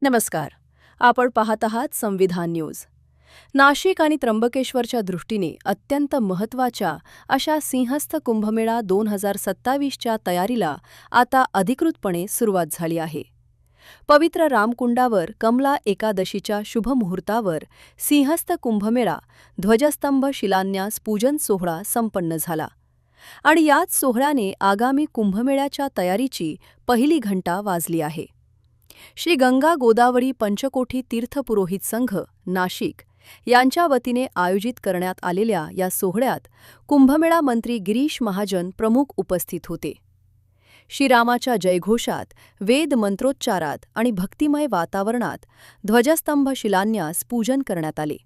नमस्कार. आपण पाहत आहात संविधान न्यूज. नाशिक आणि त्र्यंबकेश्वरच्या दृष्टीने अत्यंत महत्त्वाच्या अशा सिंहस्थ कुंभमेळा 2027च्या तयारीला आता अधिकृतपणे सुरुवात झाली आहे. पवित्र रामकुंडावर कमला एकादशीच्या शुभमुहूर्तावर सिंहस्थ कुंभमेळा ध्वजस्तंभ शिलान्यास पूजन सोहळा संपन्न झाला आणि याच सोहळ्याने आगामी कुंभमेळ्याच्या तयारीची पहिली घंटा वाजली आहे. श्री गंगा गोदावरी पंचकोटी तीर्थ पुरोहित संघ नाशिक यांच्या वतीने आयोजित करण्यात आलेल्या या सोहळ्यात कुंभमेळा मंत्री गिरीश महाजन प्रमुख उपस्थित होते. श्रीरामाच्या जयघोषात, वेद मंत्रोच्चारात आणि भक्तिमय वातावरणात ध्वजस्तंभ शिलान्यास पूजन करण्यात आले.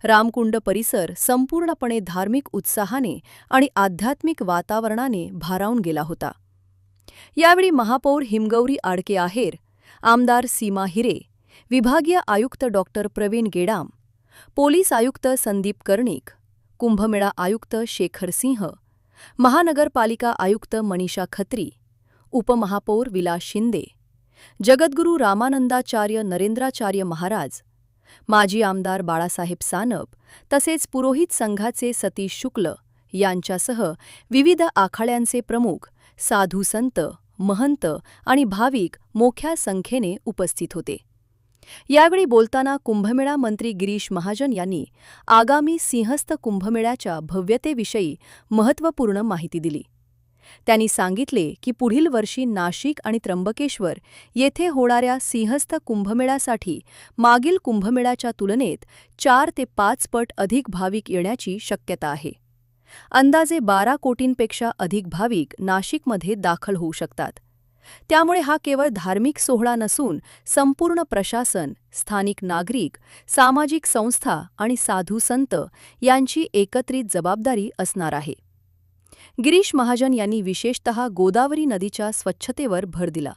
रामकुंड परिसर संपूर्णपणे धार्मिक उत्साहाने आणि आध्यात्मिक वातावरणाने भारावून गेला होता. यावेळी महापौर हिमगौरी आडके आहेर, आमदार सीमा हिरे, विभागीय आयुक्त डॉक्टर प्रवीण गेडाम, पोलीस आयुक्त संदीप कर्णिक, कुंभमेळा आयुक्त शेखर सिंह, महानगरपालिका आयुक्त मनीषा खत्री, उपमहापौर विलास शिंदे, जगद्गुरू रामानंदाचार्य नरेंद्राचार्य महाराज, माजी आमदार बाळासाहेब सानप तसेच पुरोहित संघाचे सतीश शुक्ल यांच्यासह विविध आखाड्यांचे प्रमुख, साधू संत, महंत आणि भाविक मोठ्या संख्येने उपस्थित होते. यावेळी बोलताना कुंभमेळा मंत्री गिरीश महाजन यांनी आगामी सिंहस्थ कुंभमेळ्याच्या भव्यतेविषयी महत्त्वपूर्ण माहिती दिली. त्यांनी सांगितले की पुढील वर्षी नाशिक आणि त्र्यंबकेश्वर येथे होणाऱ्या सिंहस्थ कुंभमेळ्यासाठी मागील कुंभमेळ्याच्या तुलनेत 4 ते 5 पट अधिक भाविक येण्याची शक्यता आहे. अंदाजे 12 कोटींपेक्षा अधिक भाविक नाशिकमध्ये दाखल होऊ शकतात. त्यामुळे हा केवळ धार्मिक सोहळा नसून संपूर्ण प्रशासन, स्थानिक नागरिक, सामाजिक संस्था आणि साधू संत यांची एकत्रित जबाबदारी असणार आहे. गिरीश महाजन यांनी विशेषतः गोदावरी नदीच्या स्वच्छतेवर भर दिला.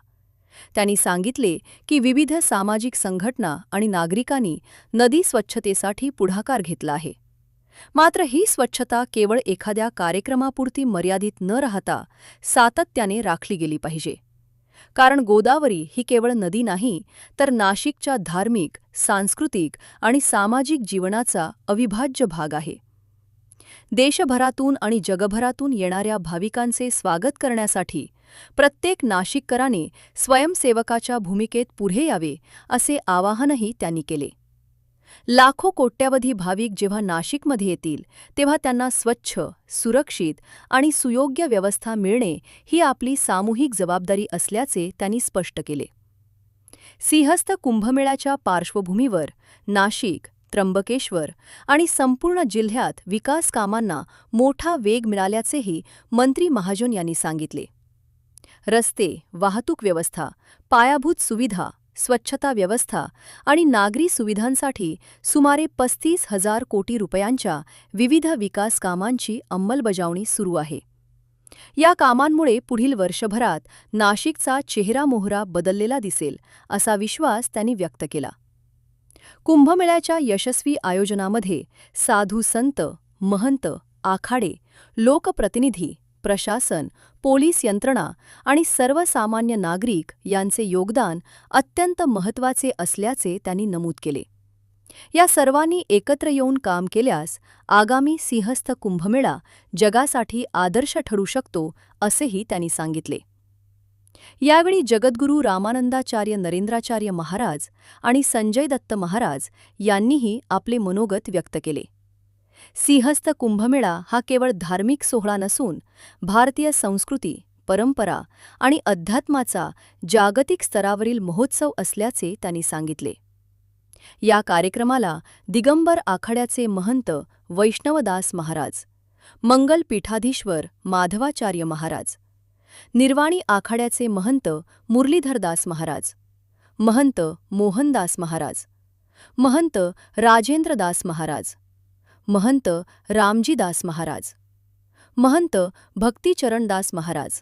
त्यांनी सांगितले की विविध सामाजिक संघटना आणि नागरिकांनी नदी स्वच्छतेसाठी पुढाकार घेतला आहे. मात्र ही स्वच्छता केवळ एखाद्या कार्यक्रमापुरती मर्यादित न राहता सातत्याने राखली गेली पाहिजे. कारण गोदावरी ही केवळ नदी नाही, तर नाशिकच्या धार्मिक, सांस्कृतिक आणि सामाजिक जीवनाचा अविभाज्य भाग आहे. देशभरातून आणि जगभरातून येणाऱ्या भाविकांचे स्वागत करण्यासाठी प्रत्येक नाशिककराने स्वयंसेवकाच्या भूमिकेत पुढे यावे असे आवाहनही त्यांनी केले. लाखो कोट्यावधी भाविक जेव्हा नाशिकमध्ये येतील तेव्हा त्यांना स्वच्छ, सुरक्षित आणि सुयोग्य व्यवस्था मिळणे ही आपली सामूहिक जबाबदारी असल्याचे त्यांनी स्पष्ट केले. सिंहस्थ कुंभमेळ्याच्या पार्श्वभूमीवर नाशिक, त्र्यंबकेश्वर आणि संपूर्ण जिल्ह्यात विकास कामांना मोठा वेग मिळाल्याचेही मंत्री महाजन यांनी सांगितले. रस्ते, वाहतूक व्यवस्था, पायाभूत सुविधा, स्वच्छता व्यवस्था आणि नागरी सुविधांसाठी सुमारे 35,000 कोटी रुपयांच्या विविध विकास कामांची अंमलबजावणी सुरू आहे. या कामांमुळे पुढील वर्षभरात नाशिकचा चेहरामोहरा बदललेला दिसेल असा विश्वास त्यांनी व्यक्त केला. कुंभमेळ्याच्या यशस्वी आयोजनामध्ये साधू संत, महंत, आखाडे, लोकप्रतिनिधी, प्रशासन, पोलीस यंत्रणा आणि सर्वसामान्य नागरिक यांचे योगदान अत्यंत महत्त्वाचे असल्याचे त्यांनी नमूद केले. या सर्वांनी एकत्र येऊन काम केल्यास आगामी सिंहस्थ कुंभमेळा जगासाठी आदर्श ठरू शकतो असेही त्यांनी सांगितले. यावेळी जगद्गुरू रामानंदाचार्य नरेंद्राचार्य महाराज आणि संजय दत्त महाराज यांनीही आपले मनोगत व्यक्त केले. सिंहस्थ कुंभमेळा हा केवळ धार्मिक सोहळा नसून भारतीय संस्कृती, परंपरा आणि अध्यात्माचा जागतिक स्तरावरील महोत्सव असल्याचे त्यांनी सांगितले. या कार्यक्रमाला दिगंबर आखाड्याचे महंत वैष्णवदास महाराज, मंगल पीठाधीश्वर माधवाचार्य महाराज, निर्वाणी आखाड्याचे महंत मुरलीधरदास महाराज, महंत मोहनदास महाराज, महंत राजेंद्रदास महाराज, महंत रामजीदास महाराज, महंत भक्तिचरणदास महाराज,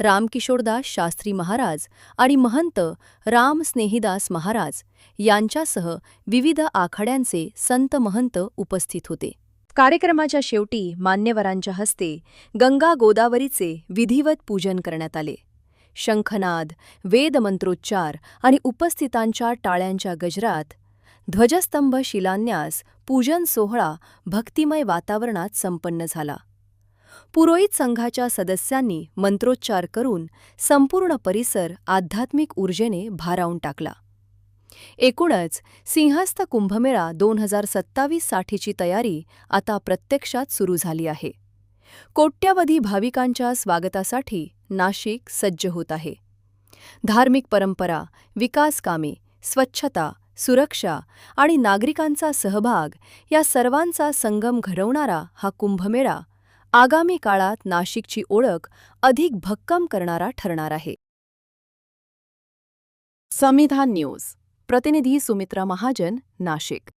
रामकिशोरदास शास्त्री महाराज आणि महंत रामस्नेहीदास महाराज यांच्यासह विविध आखाड्यांचे संत महंत उपस्थित होते. कार्यक्रमाच्या शेवटी मान्यवरांच्या हस्ते गंगा गोदावरीचे विधिवत पूजन करण्यात आले. शंखनाद, वेदमंत्रोच्चार आणि उपस्थितांच्या टाळ्यांच्या गजरात ध्वजस्तंभ शिलान्यास पूजन सोहळा भक्तिमय वातावरणात संपन्न झाला. पुरोहित संघाच्या सदस्यांनी मंत्रोच्चार करून संपूर्ण परिसर आध्यात्मिक ऊर्जेने भारावून टाकला. एकूणच सिंहस्थ कुंभमेळा 2027 साठीची तयारी आता प्रत्यक्षात सुरू झाली आहे. कोट्यवधी भाविकांच्या स्वागतासाठी नाशिक सज्ज होत आहे. धार्मिक परंपरा, विकासकामे, स्वच्छता, सुरक्षा आणि नागरिकांचा सहभाग या सर्वांचा संगम घडवणारा हा कुंभमेळा आगामी काळात नाशिकची ओळख अधिक भक्कम करणारा ठरणार आहे. संविधान न्यूज प्रतिनिधी सुमित्रा महाजन, नाशिक.